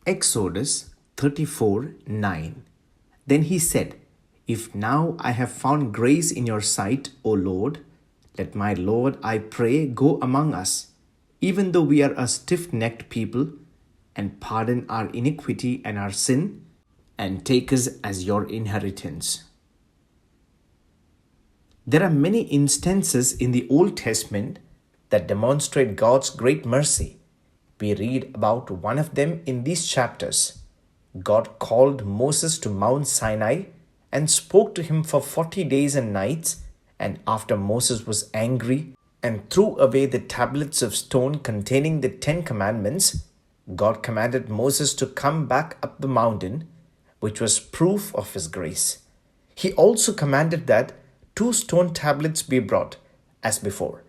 Exodus 34:9. Then he said, If now I have found grace in your sight, O Lord, let my Lord, I pray, go among us, even though we are a stiff-necked people, and pardon our iniquity and our sin, and take us as your inheritance. There are many instances in the Old Testament that demonstrate God's great mercy. We read about one of them in these chapters. God called Moses to Mount Sinai and spoke to him for 40 days and nights, and after Moses was angry and threw away the tablets of stone containing the 10 commandments, God commanded Moses to come back up the mountain, which was proof of his grace. He also commanded that 2 stone tablets be brought, as before.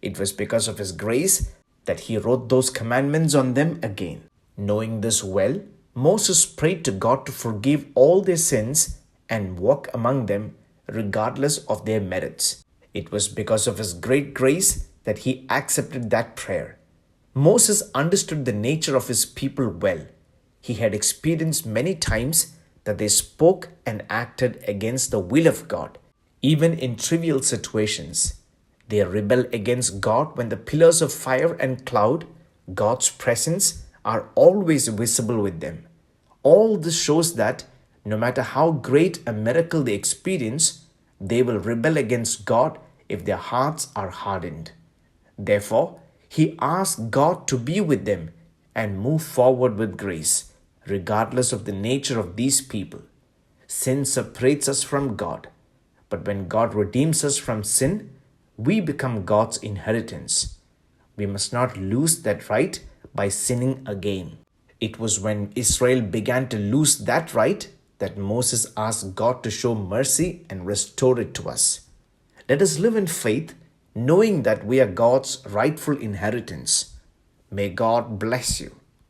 It was because of his grace that he wrote those commandments on them again. Knowing this well, Moses prayed to God to forgive all their sins and walk among them regardless of their merits. It was because of his great grace that he accepted that prayer. Moses understood the nature of his people well. He had experienced many times that they spoke and acted against the will of God. Even in trivial situations, they rebel against God when the pillars of fire and cloud, God's presence, are always visible with them. All this shows that no matter how great a miracle they experience, they will rebel against God if their hearts are hardened. Therefore, he asked God to be with them and move forward with grace, regardless of the nature of these people. Sin separates us from God, but when God redeems us from sin, we become God's inheritance. We must not lose that right by sinning again. It was when Israel began to lose that right that Moses asked God to show mercy and restore it to us. Let us live in faith, knowing that we are God's rightful inheritance. May God bless you.